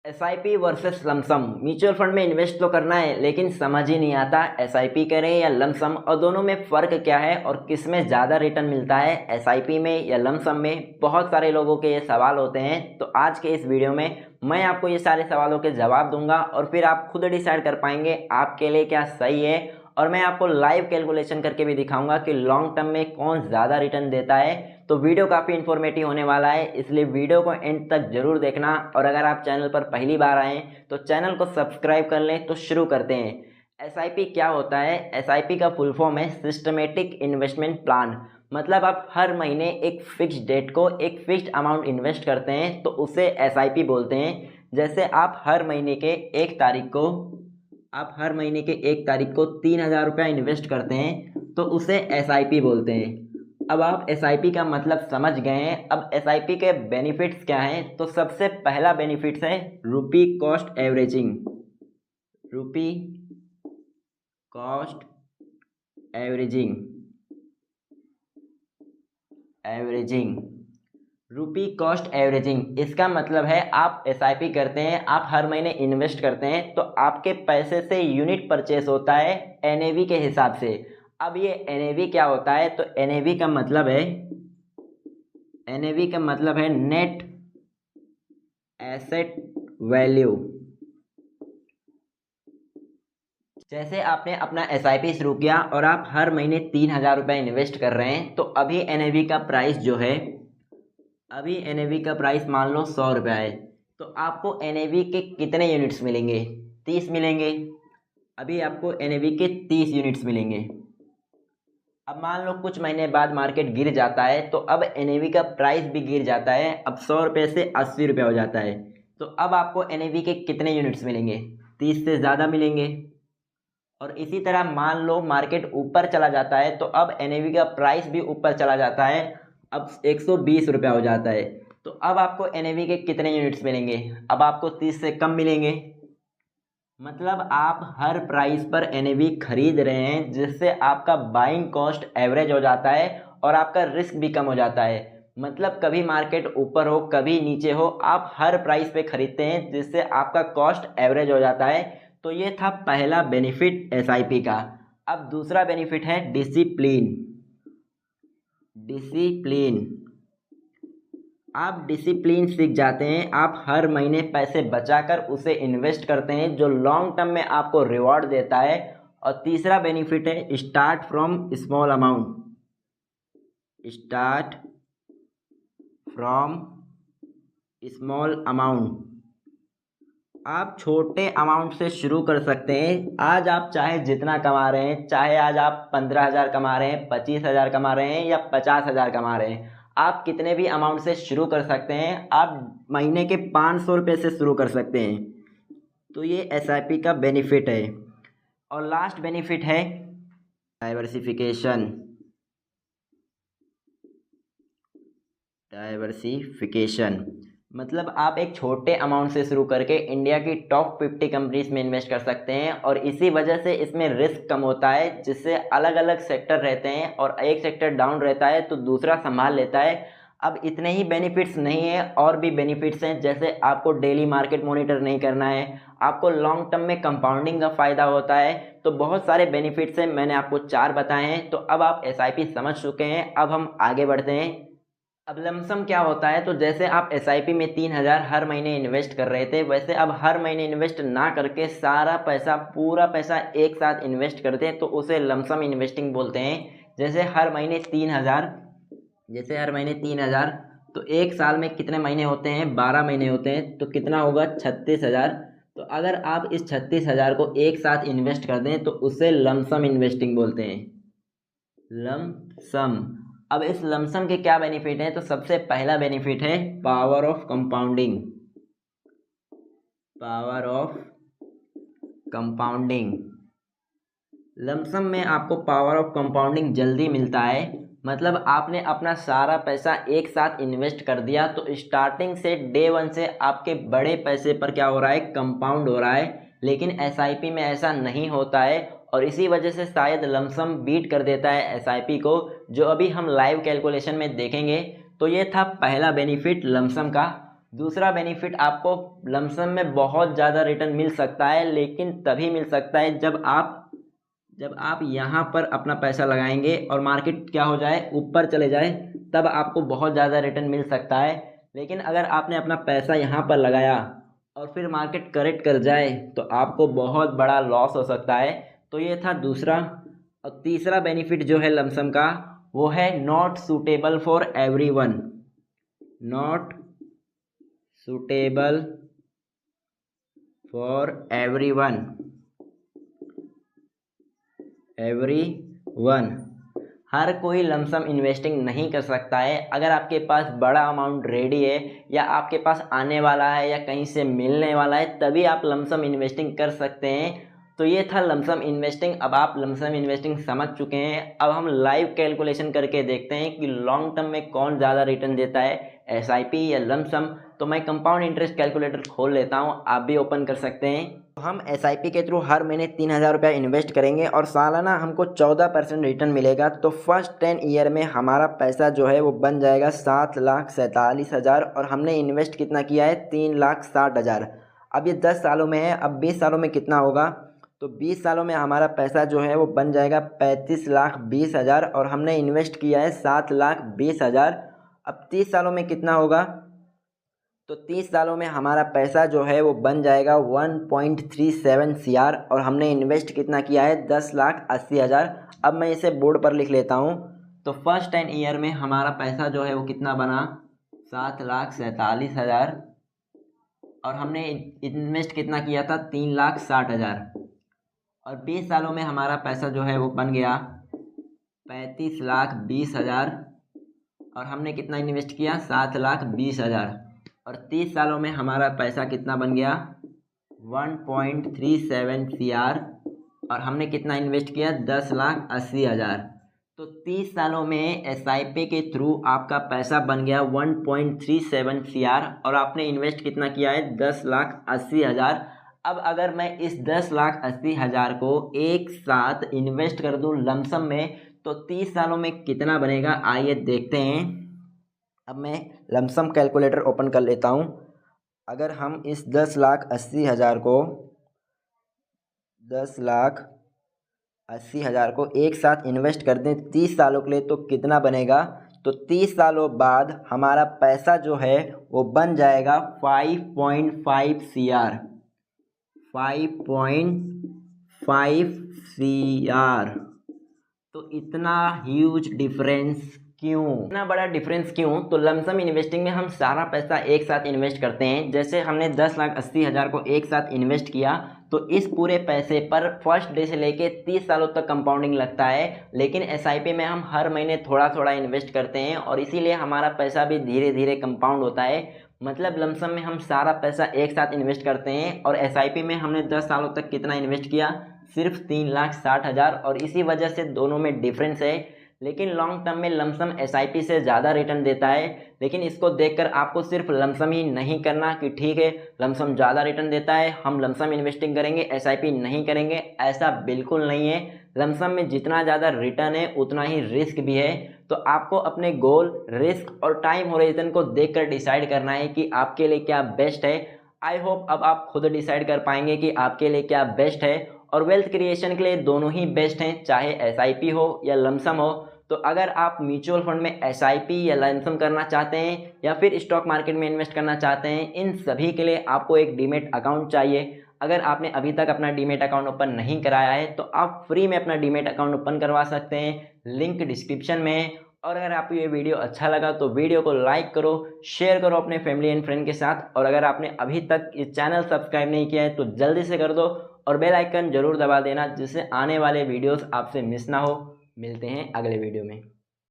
SIP versus lump sum. Mutual fund में invest तो करना है लेकिन समझ ही नहीं आता एसआईपी करें या लमसम, और दोनों में फ़र्क क्या है और किस में ज़्यादा रिटर्न मिलता है, एसआईपी में या लमसम में। बहुत सारे लोगों के ये सवाल होते हैं, तो आज के इस वीडियो में मैं आपको ये सारे सवालों के जवाब दूंगा और फिर आप खुद डिसाइड कर पाएंगे आपके लिए क्या सही है। और मैं आपको लाइव कैलकुलेशन करके भी दिखाऊंगा कि लॉन्ग टर्म में कौन ज़्यादा रिटर्न देता है। तो वीडियो काफ़ी इन्फॉर्मेटिव होने वाला है, इसलिए वीडियो को एंड तक जरूर देखना। और अगर आप चैनल पर पहली बार आए तो चैनल को सब्सक्राइब कर लें। तो शुरू करते हैं। एसआईपी क्या होता है? एसआईपी का फुल फॉर्म है सिस्टमेटिक इन्वेस्टमेंट प्लान। मतलब आप हर महीने एक फिक्स डेट को एक फिक्स्ड अमाउंट इन्वेस्ट करते हैं तो उसे एसआईपी बोलते हैं। जैसे आप हर महीने के 1 तारीख को 3,000 रुपया इन्वेस्ट करते हैं तो उसे एसआईपी बोलते हैं। अब आप एसआईपी का मतलब समझ गए हैं। अब एसआईपी के बेनिफिट्स क्या हैं? तो सबसे पहला बेनिफिट्स है रुपी कॉस्ट एवरेजिंग। रुपी कॉस्ट एवरेजिंग एवरेजिंग रुपी कॉस्ट एवरेजिंग, इसका मतलब है आप एसआईपी करते हैं, आप हर महीने इन्वेस्ट करते हैं तो आपके पैसे से यूनिट परचेस होता है एनएवी के हिसाब से। अब ये एनएवी क्या होता है? तो एनएवी का मतलब है नेट एसेट वैल्यू। जैसे आपने अपना एसआईपी शुरू किया और आप हर महीने 3,000 रुपये इन्वेस्ट कर रहे हैं तो अभी एनएवी का प्राइस जो है, अभी एनएवी का प्राइस मान लो 100 रुपया है, तो आपको एनएवी के कितने यूनिट्स मिलेंगे? 30 मिलेंगे। अभी आपको एनएवी के 30 यूनिट्स मिलेंगे। अब मान लो कुछ महीने बाद मार्केट गिर जाता है तो अब एनएवी का प्राइस भी गिर जाता है, अब 100 रुपये से 80 रुपये हो जाता है, तो अब आपको एनएवी के कितने यूनिट्स मिलेंगे? 30 से ज़्यादा मिलेंगे। और इसी तरह मान लो मार्केट ऊपर चला जाता है तो अब एनएवी का प्राइस भी ऊपर चला जाता है, अब 120 रुपया हो जाता है, तो अब आपको एनएवी के कितने यूनिट्स मिलेंगे? अब आपको 30 से कम मिलेंगे। मतलब आप हर प्राइस पर एनएवी खरीद रहे हैं जिससे आपका बाइंग कॉस्ट एवरेज हो जाता है और आपका रिस्क भी कम हो जाता है। मतलब कभी मार्केट ऊपर हो कभी नीचे हो, आप हर प्राइस पे खरीदते हैं जिससे आपका कॉस्ट एवरेज हो जाता है। तो ये था पहला बेनिफिट एसआईपी का। अब दूसरा बेनिफिट है डिसिप्लिन। आप डिसिप्लिन सीख जाते हैं, आप हर महीने पैसे बचाकर उसे इन्वेस्ट करते हैं जो लॉन्ग टर्म में आपको रिवॉर्ड देता है। और तीसरा बेनिफिट है स्टार्ट फ्रॉम स्मॉल अमाउंट। आप छोटे अमाउंट से शुरू कर सकते हैं। आज आप चाहे जितना कमा रहे हैं, चाहे आज आप 15,000 कमा रहे हैं, 25,000 कमा रहे हैं या 50,000 कमा रहे हैं, आप कितने भी अमाउंट से शुरू कर सकते हैं। आप महीने के 500 रुपये से शुरू कर सकते हैं। तो ये एसआईपी का बेनिफिट है। और लास्ट बेनिफिट है डाइवर्सिफिकेशन। मतलब आप एक छोटे अमाउंट से शुरू करके इंडिया की टॉप 50 कंपनीज में इन्वेस्ट कर सकते हैं और इसी वजह से इसमें रिस्क कम होता है, जिससे अलग अलग सेक्टर रहते हैं और एक सेक्टर डाउन रहता है तो दूसरा संभाल लेता है। अब इतने ही बेनिफिट्स नहीं है, और भी बेनिफिट्स हैं, जैसे आपको डेली मार्केट मॉनिटर नहीं करना है, आपको लॉन्ग टर्म में कंपाउंडिंग का फ़ायदा होता है। तो बहुत सारे बेनिफिट्स हैं, मैंने आपको 4 बताए हैं। तो अब आप एसआईपी समझ चुके हैं, अब हम आगे बढ़ते हैं। अब लमसम क्या होता है? तो जैसे आप एसआईपी में 3,000 हर महीने इन्वेस्ट कर रहे थे, वैसे अब हर महीने इन्वेस्ट ना करके सारा पैसा, पूरा पैसा एक साथ इन्वेस्ट करते हैं तो उसे लमसम इन्वेस्टिंग बोलते हैं। जैसे हर महीने 3,000, तो एक साल में कितने महीने होते हैं? 12 महीने होते हैं, तो कितना होगा? 36,000। तो अगर आप इस 36,000 को एक साथ इन्वेस्ट कर दें तो उसे लमसम इन्वेस्टिंग बोलते हैं, लमसम। अब इस लमसम के क्या बेनिफिट हैं? तो सबसे पहला बेनिफिट है पावर ऑफ कंपाउंडिंग। लमसम में आपको पावर ऑफ कंपाउंडिंग जल्दी मिलता है। मतलब आपने अपना सारा पैसा एक साथ इन्वेस्ट कर दिया तो स्टार्टिंग से डे 1 से आपके बड़े पैसे पर क्या हो रहा है? कंपाउंड हो रहा है। लेकिन एसआईपी में ऐसा नहीं होता है और इसी वजह से शायद लमसम बीट कर देता है एसआईपी को, जो अभी हम लाइव कैलकुलेशन में देखेंगे। तो ये था पहला बेनिफिट लमसम का। दूसरा बेनिफिट आपको लमसम में बहुत ज़्यादा रिटर्न मिल सकता है, लेकिन तभी मिल सकता है जब आप यहाँ पर अपना पैसा लगाएंगे और मार्केट क्या हो जाए, ऊपर चले जाए, तब आपको बहुत ज़्यादा रिटर्न मिल सकता है। लेकिन अगर आपने अपना पैसा यहाँ पर लगाया और फिर मार्केट करेक्ट कर जाए तो आपको बहुत बड़ा लॉस हो सकता है। तो ये था दूसरा। और तीसरा बेनिफिट जो है लमसम का, वो है not suitable for everyone. Not suitable for everyone. हर कोई लमसम इन्वेस्टिंग नहीं कर सकता है। अगर आपके पास बड़ा अमाउंट रेडी है या आपके पास आने वाला है या कहीं से मिलने वाला है, तभी आप लमसम इन्वेस्टिंग कर सकते हैं। तो ये था लमसम इन्वेस्टिंग। अब आप लमसम इन्वेस्टिंग समझ चुके हैं। अब हम लाइव कैलकुलेशन करके देखते हैं कि लॉन्ग टर्म में कौन ज़्यादा रिटर्न देता है, एसआईपी या लमसम। तो मैं कंपाउंड इंटरेस्ट कैलकुलेटर खोल लेता हूँ, आप भी ओपन कर सकते हैं। तो हम एसआईपी के थ्रू हर महीने 3000 रुपया इन्वेस्ट करेंगे और सालाना हमको 14% रिटर्न मिलेगा। तो फर्स्ट 10 ईयर में हमारा पैसा जो है वो बन जाएगा 7,47,000 और हमने इन्वेस्ट कितना किया है, 3,60,000। अब ये 10 सालों में है, अब 20 सालों में कितना होगा, तो 20 सालों में हमारा पैसा जो है वो बन जाएगा 35,20,000 और हमने इन्वेस्ट किया है 7,20,000। अब 30 सालों में कितना होगा, तो 30 सालों में हमारा पैसा जो है वो बन जाएगा 1.37 CR और हमने इन्वेस्ट कितना किया है, 10,80,000। अब मैं इसे बोर्ड पर लिख लेता हूँ। तो फर्स्ट 10 ईयर में हमारा पैसा जो है वो कितना बना, 7,47,000 और हमने इन्वेस्ट कितना किया था, 3,60,000। और 20 सालों में हमारा पैसा जो है वो बन गया 35,20,000 और हमने कितना इन्वेस्ट किया, 7,20,000। और 30 सालों में हमारा पैसा कितना बन गया, 1.37 CR और हमने कितना इन्वेस्ट किया, 10,80,000। तो 30 सालों में एसआईपी के थ्रू आपका पैसा बन गया 1.37 CR और आपने इन्वेस्ट कितना किया है, 10,80,000। अब अगर मैं इस 10,80,000 को एक साथ इन्वेस्ट कर दूं लमसम में, तो 30 सालों में कितना बनेगा, आइए देखते हैं। अब मैं लमसम कैलकुलेटर ओपन कर लेता हूं। अगर हम इस 10,80,000 को एक साथ इन्वेस्ट कर दें 30 सालों के लिए, तो कितना बनेगा, तो 30 सालों बाद हमारा पैसा जो है वो बन जाएगा 5.5 CR। 5.5 CR। तो इतना ह्यूज डिफरेंस क्यों, इतना बड़ा डिफरेंस क्यों? तो लमसम इन्वेस्टिंग में हम सारा पैसा एक साथ इन्वेस्ट करते हैं। जैसे हमने 10,80,000 को एक साथ इन्वेस्ट किया, तो इस पूरे पैसे पर फर्स्ट डे से लेके 30 सालों तक कंपाउंडिंग लगता है। लेकिन एसआईपी में हम हर महीने थोड़ा थोड़ा इन्वेस्ट करते हैं और इसीलिए हमारा पैसा भी धीरे धीरे कंपाउंड होता है। मतलब लमसम में हम सारा पैसा एक साथ इन्वेस्ट करते हैं और एसआईपी में हमने 10 सालों तक कितना इन्वेस्ट किया, सिर्फ 3,60,000 और इसी वजह से दोनों में डिफरेंस है। लेकिन लॉन्ग टर्म में लमसम एसआईपी से ज़्यादा रिटर्न देता है। लेकिन इसको देखकर आपको सिर्फ लमसम ही नहीं करना कि ठीक है लमसम ज़्यादा रिटर्न देता है, हम लमसम इन्वेस्टिंग करेंगे, एसआईपी नहीं करेंगे। ऐसा बिल्कुल नहीं है। लमसम में जितना ज़्यादा रिटर्न है उतना ही रिस्क भी है। तो आपको अपने गोल, रिस्क और टाइम होराइजन को देखकर डिसाइड करना है कि आपके लिए क्या बेस्ट है। आई होप अब आप खुद डिसाइड कर पाएंगे कि आपके लिए क्या बेस्ट है। और वेल्थ क्रिएशन के लिए दोनों ही बेस्ट हैं, चाहे एसआईपी हो या लमसम हो। तो अगर आप म्यूचुअल फंड में एसआईपी या लमसम करना चाहते हैं या फिर स्टॉक मार्केट में इन्वेस्ट करना चाहते हैं, इन सभी के लिए आपको एक डीमेट अकाउंट चाहिए। अगर आपने अभी तक अपना डीमेट अकाउंट ओपन नहीं कराया है तो आप फ्री में अपना डीमेट अकाउंट ओपन करवा सकते हैं, लिंक डिस्क्रिप्शन में है। और अगर आपको ये वीडियो अच्छा लगा तो वीडियो को लाइक करो, शेयर करो अपने फैमिली एंड फ्रेंड के साथ। और अगर आपने अभी तक इस चैनल सब्सक्राइब नहीं किया है तो जल्दी से कर दो और बेल आइकन जरूर दबा देना, जिससे आने वाले वीडियोस आपसे मिस ना हो। मिलते हैं अगले वीडियो में।